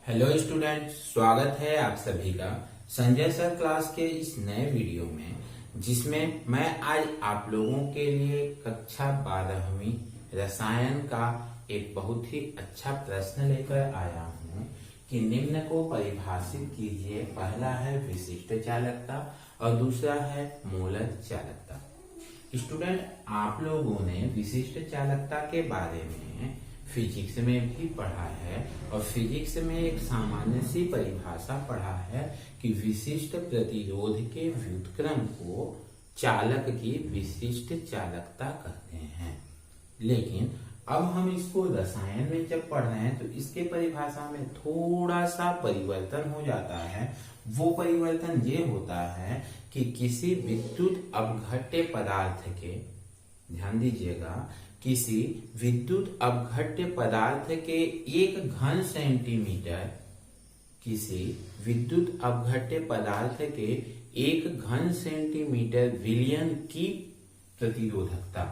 Hello student, स्वागत है आप सभी का संजय सर क्लास के इस नए वीडियो में, जिसमें मैं आज आप लोगों के लिए कक्षा 12वीं रसायन का एक बहुत ही अच्छा प्रश्न लेकर आया हूँ कि निम्न को परिभाषित कीजिए। पहला है विशिष्ट चालकता और दूसरा है मोलर चालकता। स्टूडेंट, आप लोगों ने विशिष्ट चालकता के बारे में फिजिक्स में भी पढ़ा है और फिजिक्स में एक सामान्य सी परिभाषा पढ़ा है कि विशिष्ट प्रतिरोध के व्युत्क्रम को चालक की विशिष्ट चालकता कहते हैं। लेकिन अब हम इसको रसायन में जब पढ़ रहे हैं तो इसके परिभाषा में थोड़ा सा परिवर्तन हो जाता है। वो परिवर्तन ये होता है कि किसी विद्युत अपघट्य पदार्थ के, ध्यान दीजिएगा, किसी विद्युत अपघट्य पदार्थ के एक घन सेंटीमीटर, किसी विद्युत अपघट्य पदार्थ के एक घन सेंटीमीटर विलयन की प्रतिरोधकता,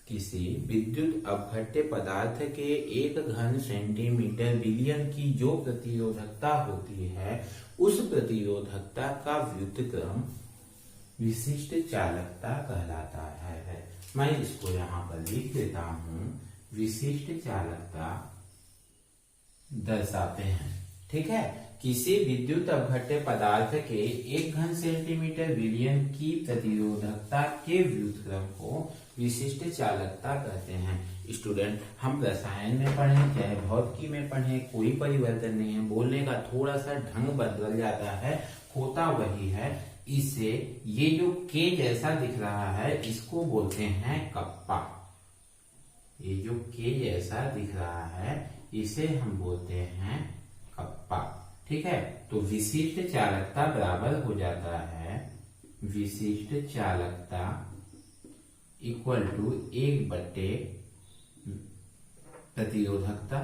किसी विद्युत अपघट्य पदार्थ के एक घन सेंटीमीटर विलयन की जो प्रतिरोधकता होती है, उस प्रतिरोधकता का व्युत्क्रम विशिष्ट चालकता कहलाता है। मैं इसको यहाँ पर लिख देता हूँ। विशिष्ट चालकता दर्शाते हैं, ठीक है। किसी विद्युत अपघट्य पदार्थ के एक घन सेंटीमीटर विलयन की प्रतिरोधकता के व्युत्क्रम को विशिष्ट चालकता कहते हैं। स्टूडेंट, हम रसायन में पढ़े चाहे भौतिकी में पढ़े, कोई परिवर्तन नहीं है। बोलने का थोड़ा सा ढंग बदल जाता है, होता वही है। इसे ये जो के जैसा दिख रहा है इसको बोलते हैं कप्पा। ये जो के जैसा दिख रहा है इसे हम बोलते हैं कप्पा, ठीक है। तो विशिष्ट चालकता बराबर हो जाता है विशिष्ट चालकता इक्वल टू 1/, प्रतिरोधकता,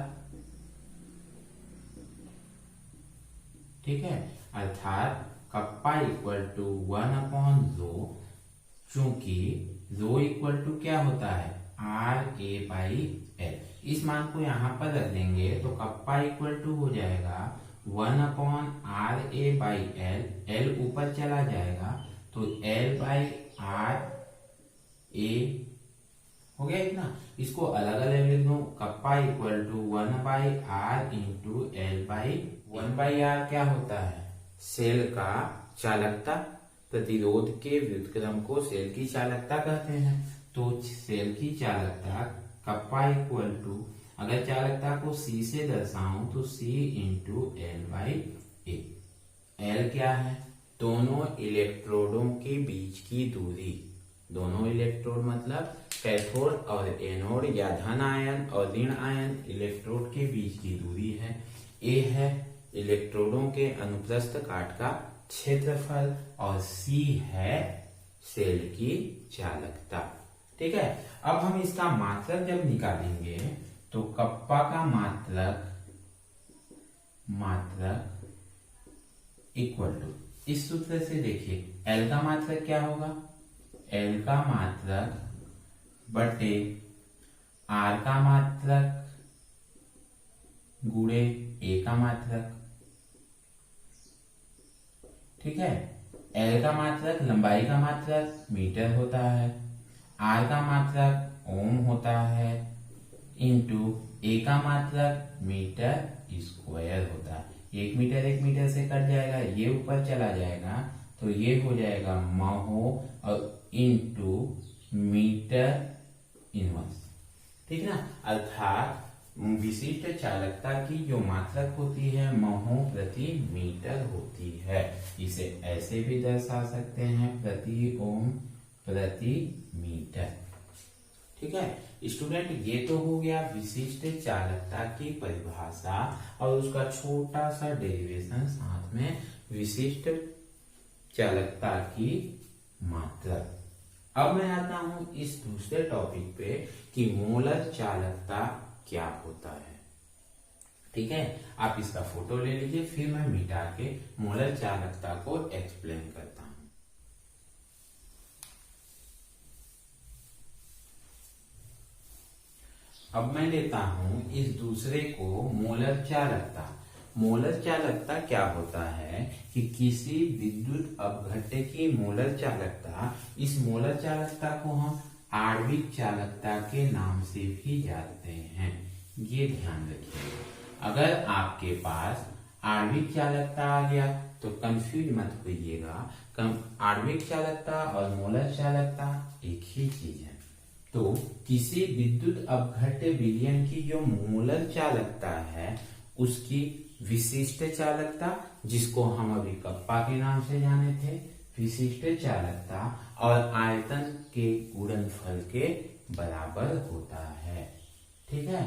ठीक है। अर्थात कप्पा इक्वल टू 1/ρ, चूंकि ρ इक्वल टू क्या होता है RA/L। इस मान को यहां पर रख देंगे तो कप्पा इक्वल टू हो जाएगा 1/RA/L। L ऊपर चला जाएगा तो L/RA हो गया इतना। इसको अलग अलग लिख दो। Kappa equal to 1/R into L/1/R क्या होता है, सेल का चालकता। प्रतिरोध के व्युत्क्रम को सेल की चालकता कहते हैं। तो सेल की चालकता कप्पा इक्वल टू, अगर चालकता को C से दर्शाऊं तो C इंटू L/A। L क्या है, दोनों इलेक्ट्रोडों के बीच की दूरी। दोनों इलेक्ट्रोड मतलब कैथोड और एनोड या धन आयन और ऋण आयन इलेक्ट्रोड के बीच की दूरी है। A है इलेक्ट्रोडों के अनुप्रस्थ काट का क्षेत्रफल और C है सेल की चालकता, ठीक है। अब हम इसका मात्रक जब निकालेंगे तो कप्पा का मात्रक इक्वल टू, इस सूत्र से देखिए L का मात्रक क्या होगा, L का मात्रक बटे R का मात्रक गुणे A का मात्रक, ठीक है। L का मात्रक लंबाई का मात्रक मीटर होता है, R का मात्रक ओम होता है, इंटू A का मात्रक मीटर स्क्वायर होता है। 1 मीटर 1 मीटर से कट जाएगा, ये ऊपर चला जाएगा तो ये हो जाएगा महो और इंटू मीटर इनवर्स, ठीक ना। अर्थात विशिष्ट चालकता की जो मात्रक होती है महो प्रति मीटर होती है। इसे ऐसे भी दर्शा सकते हैं प्रति ओम प्रति मीटर, ठीक है। स्टूडेंट, ये तो हो गया विशिष्ट चालकता की परिभाषा और उसका छोटा सा डेरिवेशन, साथ में विशिष्ट चालकता की मात्रक। अब मैं आता हूं इस दूसरे टॉपिक पे कि मोलर चालकता क्या होता है, ठीक है। आप इसका फोटो ले लीजिए, फिर मैं मिटा के मोलर चालकता को एक्सप्लेन करता हूं। अब मैं लेता हूं इस दूसरे को मोलर चालकता। मोलर चालकता क्या होता है कि किसी विद्युत अपघट्य की मोलर चालकता, इस मोलर चालकता को हम आणविक चालकता के नाम से भी जानते हैं। ये ध्यान रखिएगा। अगर आपके पास आणविक चालकता आ गया तो कंफ्यूज मत होइएगा, आणविक चालकता और मोलर चालकता एक ही चीज है। तो किसी विद्युत अपघट्य विलयन की जो मोलर चालकता है उसकी विशिष्ट चालकता, जिसको हम अभी कप्पा के नाम से जाने थे, विशिष्ट चालकता और आयतन के गुणनफल के बराबर होता है। ठीक है,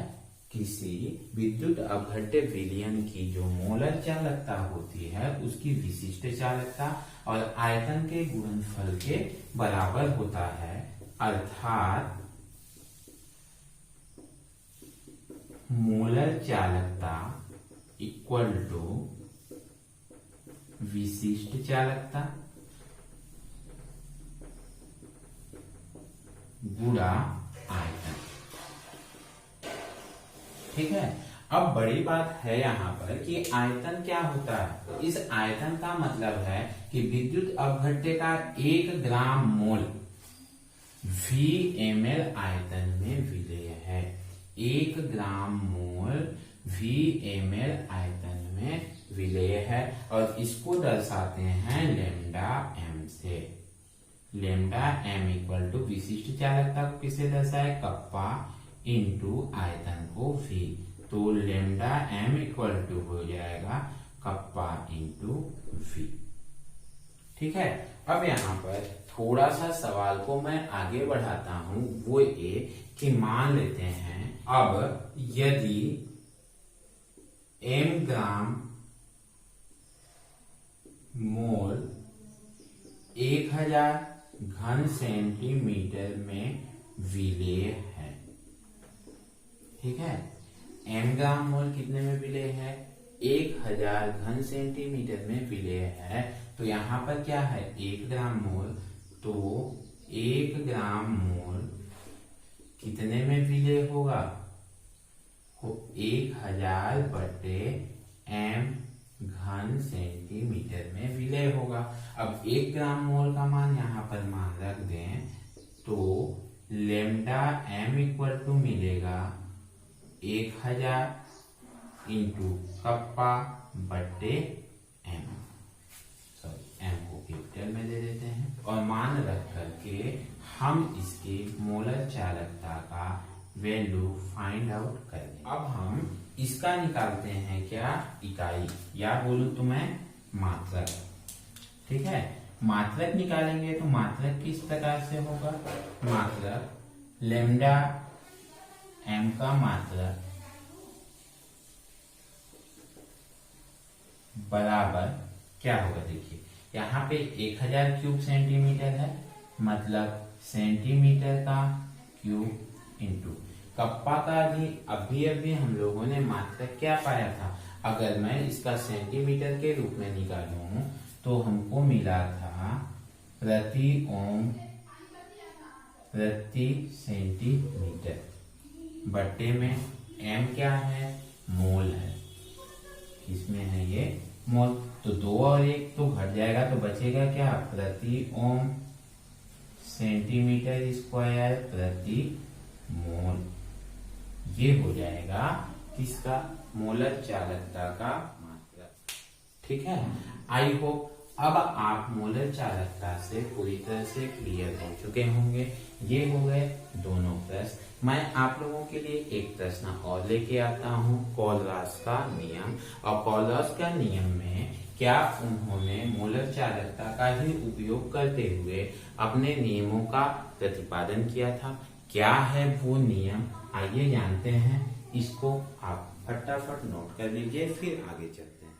किसी विद्युत अपघट्य विलयन की जो मोलर चालकता होती है उसकी विशिष्ट चालकता और आयतन के गुणनफल के बराबर होता है, अर्थात मोलर चालकता इक्वल टू विशिष्ट चालकता गुणा आयतन। ठीक है, अब बड़ी बात है यहाँ पर कि आयतन क्या होता है। इस आयतन का मतलब है कि विद्युत अपघट्य का 1 ग्राम मोल VmL आयतन में विलेय है। 1 ग्राम मोल VmL आयतन में विलेय है और इसको दर्शाते हैं लेमडा m से। लेमडा m इक्वल टू विशिष्ट चालकता को किसे दर्शाए, कप्पा इंटू आयतन को V। तो लेमडा m इक्वल टू हो जाएगा कप्पा इंटू V। ठीक है, अब यहाँ पर थोड़ा सा सवाल को मैं आगे बढ़ाता हूं, वो ये कि मान लेते हैं अब यदि m ग्राम मोल 1000 घन सेंटीमीटर में विलेय है। ठीक है, m ग्राम मोल कितने में विलेय है, 1000 घन सेंटीमीटर में विलेय है। तो यहाँ पर क्या है, 1 ग्राम मोल, तो 1 ग्राम मोल कितने में विलेय होगा, 1000 बटे m घन सेंटीमीटर में विलेय होगा। अब 1 ग्राम मोल का मान यहाँ पर मान रख दें तो लेमडा m इक्वल टू मिलेगा 1000 इंटू कप्पा बटे m। m को कैपिटल में दे देते हैं और मान रख करके हम इसकी मोलर चालकता का वैल्यू फाइंड आउट करेंगे। अब हम इसका निकालते हैं क्या, इकाई, या बोलूं तो मैं मात्रक। ठीक है, मात्रक निकालेंगे तो मात्रक किस प्रकार से होगा, मात्रक लेमडा m का मात्रक बराबर क्या होगा, देखिए यहाँ पे 1000 क्यूब सेंटीमीटर है, मतलब सेंटीमीटर का क्यूब इंटू कप्पा का भी अभी हम लोगों ने मात्रक क्या पाया था। अगर मैं इसका सेंटीमीटर के रूप में निकालूं तो हमको मिला था प्रति ओम प्रति सेंटीमीटर, बट्टे में m क्या है, मोल है, इसमें है ये मोल। तो 2 और 1 तो घट जाएगा, तो बचेगा क्या, प्रति ओम सेंटीमीटर स्क्वायर प्रति मोल। ये हो जाएगा किसका, मोलर चालकता का मात्रक। ठीक है, आई होप अब आप मोलर चालकता से पूरी तरह से क्लियर हो चुके होंगे। ये हो गए दोनों प्रश्न। मैं आप लोगों के लिए एक प्रश्न और लेके आता हूँ, कोलरास का नियम। और कोलरास का नियम में क्या उन्होंने मोलर चालकता का ही उपयोग करते हुए अपने नियमों का प्रतिपादन किया था। क्या है वो नियम, आइए जानते हैं। इसको आप फटाफट नोट कर लीजिए, फिर आगे चलते हैं।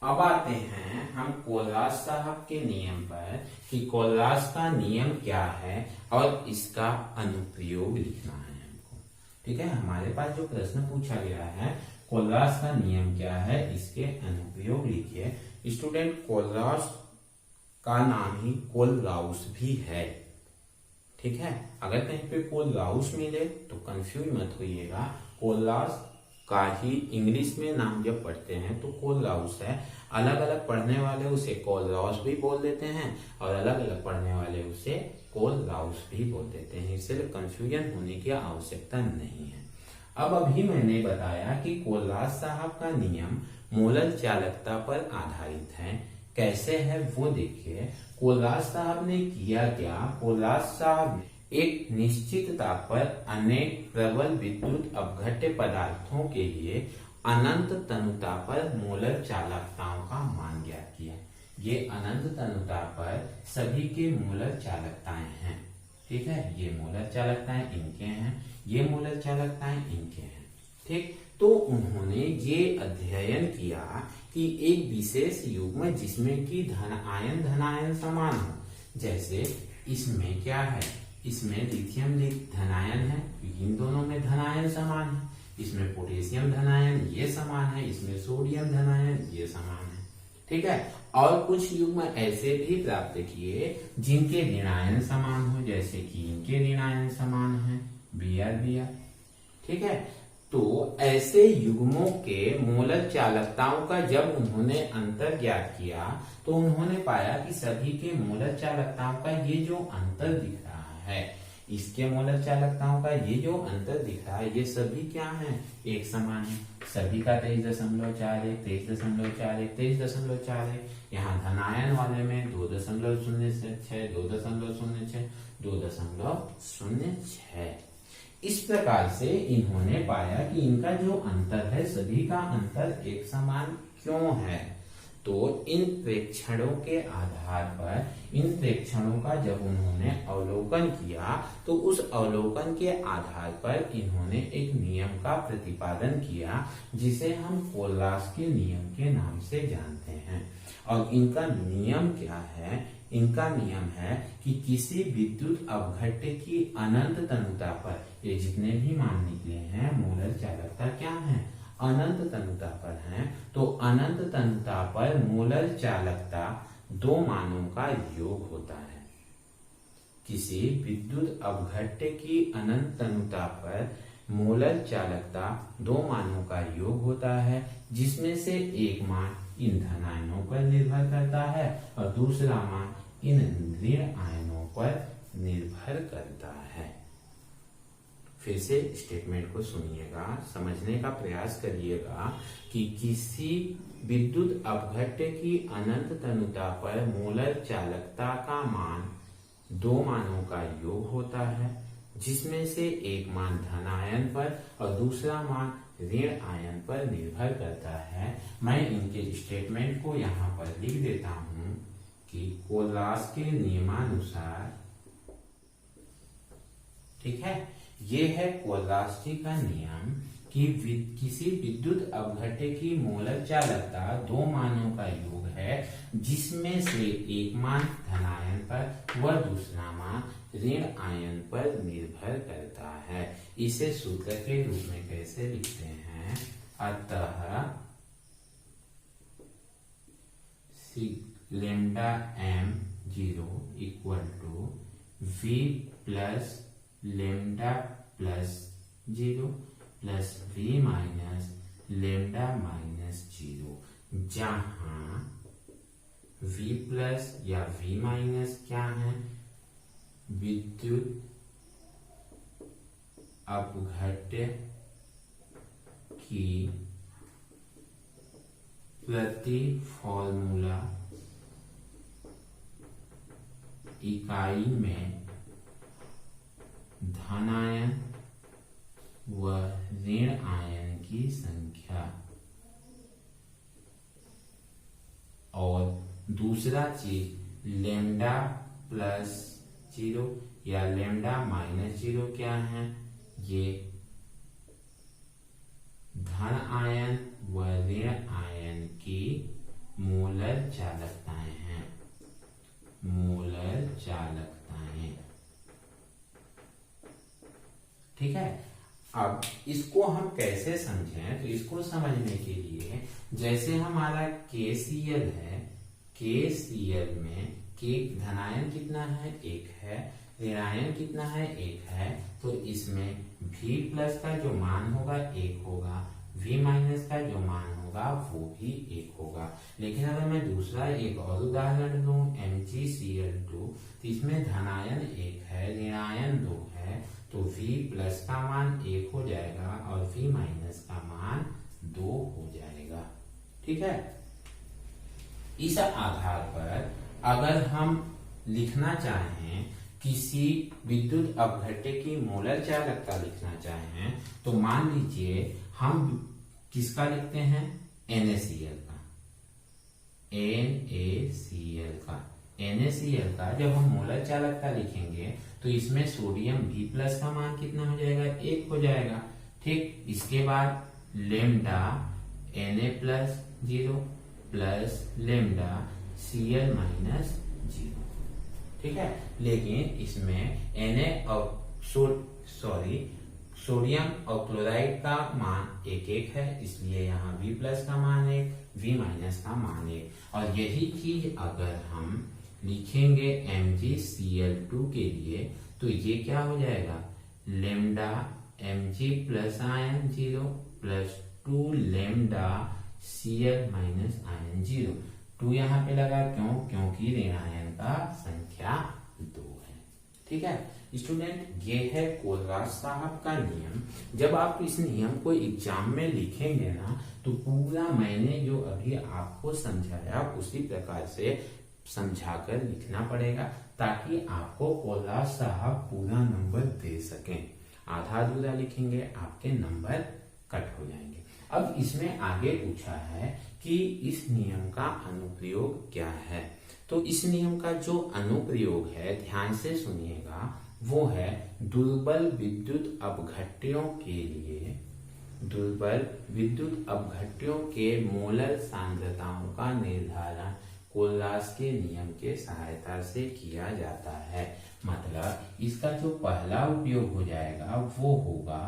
अब आते हैं हम कोलरास साहब के नियम पर कि कोलरास का नियम क्या है और इसका अनुप्रयोग लिखना है हमको। ठीक है, हमारे पास जो प्रश्न पूछा गया है, कोलरास का नियम क्या है, इसके अनुप्रयोग लिखिए। स्टूडेंट, कोलरास का नाम ही कोलराउस भी है। ठीक है, अगर कहीं पे कोलराउस मिले तो कंफ्यूज मत होइएगा, कोलरास का ही इंग्लिश में नाम जब पढ़ते हैं तो कोलराउस है। अलग अलग पढ़ने वाले उसे कोलराउस भी बोल देते हैं और अलग अलग पढ़ने वाले उसे कोलराउस भी बोल देते हैं, इसलिए कंफ्यूजन होने की आवश्यकता नहीं है। अब अभी मैंने बताया कि कोलराज साहब का नियम मोलर चालकता पर आधारित है। कैसे है वो देखिए। कोलराज साहब ने किया क्या, कोलराज साहब ने एक निश्चित ताप पर अनेक प्रबल विद्युत अपघट्य पदार्थों के लिए अनंत तनुता पर मोलर चालकताओं का मान ज्ञात किया। ये अनंत तनुता पर सभी के मोलर चालकताएं हैं। ठीक है, ये मोलर चालकताएं इनके हैं, ये मोलर चालकताएं इनके हैं। ठीक, तो उन्होंने ये अध्ययन किया कि एक विशेष युग्म जिसमें कि धनायन समान हो, जैसे इसमें क्या है, इसमें लिथियम धनायन है, इन दोनों में धनायन समान है। इसमें पोटेशियम धनायन ये समान है, इसमें सोडियम धनायन ये समान है। ठीक है, और कुछ युग्म ऐसे भी प्राप्त किए जिनके ऋणायन समान हो, जैसे कि इनके ऋणायन समान है, Br। ठीक है, तो ऐसे युग्मों के मोलर चालकताओं का जब उन्होंने अंतर ज्ञात किया तो उन्होंने पाया कि सभी के मोलर चालकताओं का ये जो अंतर दिख रहा है, इसके मोलर चालकताओं का ये जो अंतर दिख रहा है, ये सभी क्या है, एक समान है। सभी का 23.41, 23.41, 23.41। यहाँ धनायन वाले में 2.06, 2.06, 2.06। इस प्रकार से इन्होंने पाया कि इनका जो अंतर है, सभी का अंतर एक समान क्यों है। तो इन प्रेक्षणों के आधार पर, इन प्रेक्षणों का जब उन्होंने अवलोकन किया तो उस अवलोकन के आधार पर इन्होंने एक नियम का प्रतिपादन किया जिसे हम कोलराज के नियम के नाम से जानते हैं। और इनका नियम क्या है, इनका नियम है कि किसी विद्युत अपघट्य की अनंत तनुता पर, ये जितने भी मान निकले हैं मोलर चालकता क्या है, अनंत तनुता पर है, तो अनंत तनुता पर मोलर चालकता दो मानों का योग होता है। किसी विद्युत अपघट्य की अनंत तनुता पर मोलर चालकता दो मानों का योग होता है, जिसमें से एक मान इन धनायनों पर निर्भर करता है और दूसरा मान इन ऋण आयनों पर निर्भर करता है। फिर से स्टेटमेंट को सुनिएगा, समझने का प्रयास करिएगा कि किसी विद्युत अपघट्य की अनंत तनुता पर मोलर चालकता का मान दो मानों का योग होता है, जिसमें से एक मान धनायन पर और दूसरा मान ऋण आयन पर निर्भर करता है। मैं इनके स्टेटमेंट को यहाँ पर लिख देता हूं कि कोलराज के नियमानुसार, ठीक है, ये है कोलराज जी का नियम कि किसी विद्युत अपघट्य की मोलर चालकता दो मानों का योग है, जिसमें से एक मान धनायन पर व दूसरा मान ऋण आयन पर निर्भर करता है। इसे सूत्र के रूप में कैसे लिखते हैं, अतः lambda m0 equal to v plus lambda plus 0 plus v minus lambda minus 0, जहां v प्लस या v माइनस क्या है, विद्युत अपघट्य की प्रति फॉर्मूला इकाई में धनायन व ऋण आयन की संख्या, और दूसरा चीज लैम्डा प्लस 0 या लैम्डा माइनस 0 क्या है, ये धन आयन व ऋण आयन की मोलर चालकताएं हैं, मोलर चालकताएं। ठीक है, अब इसको हम कैसे समझें, तो इसको समझने के लिए जैसे हमारा KCl है, KCl में के धनायन कितना है, 1 है, ऋणायन कितना है, 1 है, तो इसमें V प्लस का जो मान होगा 1 होगा, v माइनस का जो मान होगा वो भी 1 होगा। लेकिन अगर मैं दूसरा एक और उदाहरण लूं MgCl2, तो इसमें धनायन 1 है, ऋणायन 2 है, तो v प्लस का मान 1 हो जाएगा और v माइनस का मान 2 हो जाएगा। ठीक है। इस आधार पर अगर हम लिखना चाहें किसी विद्युत अपघट्य की मोलर चालकता लिखना चाहें तो मान लीजिए हम किसका लिखते हैं NaCl का। NaCl का जब हम मोलर चालकता लिखेंगे तो इसमें सोडियम V प्लस का मान कितना हो जाएगा 1 हो जाएगा। ठीक, इसके बाद lambda Na plus 0 plus lambda Cl minus 0। ठीक है, लेकिन इसमें सोडियम और क्लोराइड का मान 1 है, इसलिए यहाँ V प्लस का मान 1, V माइनस का मान 1। और यही चीज अगर हम लिखेंगे MgCl2 के लिए तो ये क्या हो जाएगा lambda Mg plus ion 0 plus 2 lambda Cl minus ion 0। 2 यहाँ पे लगा क्यों? क्योंकि ऋणायन का संख्या 2 है। ठीक है स्टूडेंट, ये है कोलराज साहब का नियम। जब आप इस नियम को एग्जाम में लिखेंगे ना तो पूरा मैंने जो अभी आपको समझाया उसी प्रकार से समझाकर लिखना पड़ेगा ताकि आपको कोलराज साहब पूरा नंबर दे सकें। आधा अधूरा लिखेंगे आपके नंबर कट हो जाएंगे। अब इसमें आगे पूछा है कि इस नियम का अनुप्रयोग क्या है। तो इस नियम का जो अनुप्रयोग है ध्यान से सुनिएगा, वो है दुर्बल विद्युत अपघट्यों के मोलर सांद्रताओं का निर्धारण कोलराज के नियम के सहायता से किया जाता है। मतलब इसका जो पहला उपयोग हो जाएगा वो होगा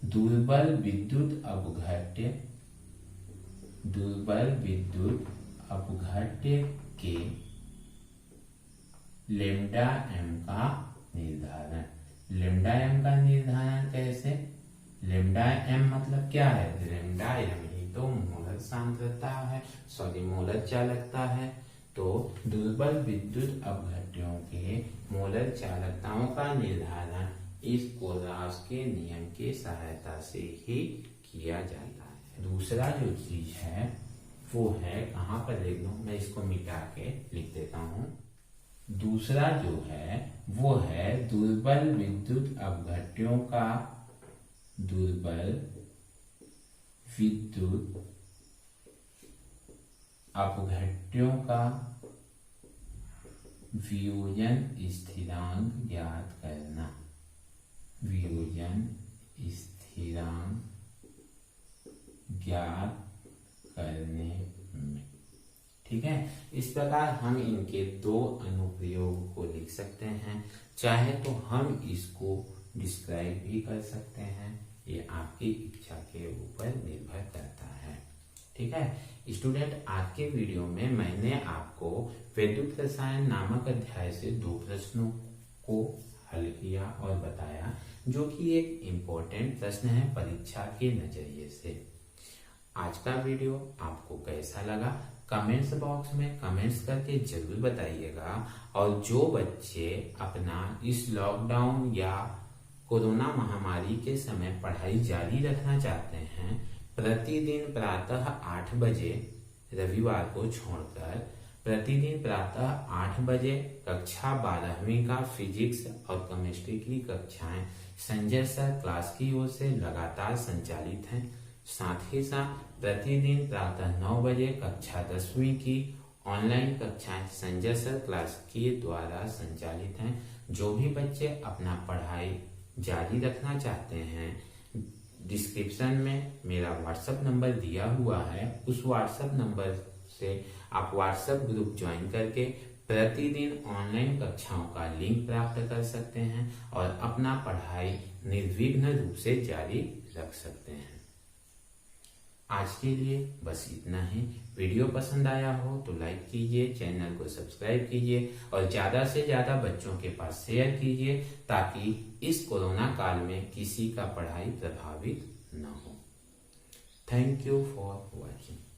दुर्बल विद्युत अपघट्य के लेमडा m का निर्धारण। लेमडा m का निर्धारण कैसे? लेमडा m मतलब क्या है? लेमडा m ही तो मोलर सांद्रता है, मोलर चालकता है। तो दुर्बल विद्युत अपघट्यों के मोलर चालकताओं का निर्धारण इस कोलराज के नियम के सहायता से ही किया जाता है। दूसरा जो चीज है वो है, कहाँ पर लिख लूं मैं, इसको मिटा के लिख देता हूं। दूसरा जो है वो है दुर्बल विद्युत अपघट्यों का वियोजन स्थिरांक ज्ञात करना। वियोजन स्थिरांक ज्ञात करने में। ठीक है, इस प्रकार हम इनके 2 अनुप्रयोग को लिख सकते हैं। चाहे तो हम इसको डिस्क्राइब भी कर सकते हैं, ये आपकी इच्छा के ऊपर निर्भर करता है। ठीक है स्टूडेंट, आज के वीडियो में मैंने आपको विद्युत रसायन नामक अध्याय से 2 प्रश्नों को हल किया और बताया, जो कि एक इम्पोर्टेंट प्रश्न है परीक्षा के नजरिए से। आज का वीडियो आपको कैसा लगा कमेंट्स बॉक्स में कमेंट्स करके जरूर बताइएगा। और जो बच्चे अपना इस लॉकडाउन या कोरोना महामारी के समय पढ़ाई जारी रखना चाहते हैं, प्रतिदिन प्रातः 8 बजे रविवार को छोड़कर प्रतिदिन प्रातः 8 बजे कक्षा 12वीं का फिजिक्स और केमिस्ट्री की कक्षाएं संजय सर क्लास की ओर से लगातार संचालित हैं। साथ ही साथ प्रतिदिन प्रातः 9 बजे कक्षा 10वीं की ऑनलाइन कक्षाएं संजय सर क्लास के द्वारा संचालित हैं। जो भी बच्चे अपना पढ़ाई जारी रखना चाहते हैं, डिस्क्रिप्शन में मेरा व्हाट्सएप नंबर दिया हुआ है, उस व्हाट्सएप नंबर से आप व्हाट्सएप ग्रुप ज्वाइन करके प्रतिदिन ऑनलाइन कक्षाओं का लिंक प्राप्त कर सकते हैं और अपना पढ़ाई निर्विघ्न रूप से जारी रख सकते हैं। आज के लिए बस इतना ही। वीडियो पसंद आया हो तो लाइक कीजिए, चैनल को सब्सक्राइब कीजिए और ज्यादा से ज्यादा बच्चों के पास शेयर कीजिए ताकि इस कोरोना काल में किसी का पढ़ाई प्रभावित न हो। Thank you for watching.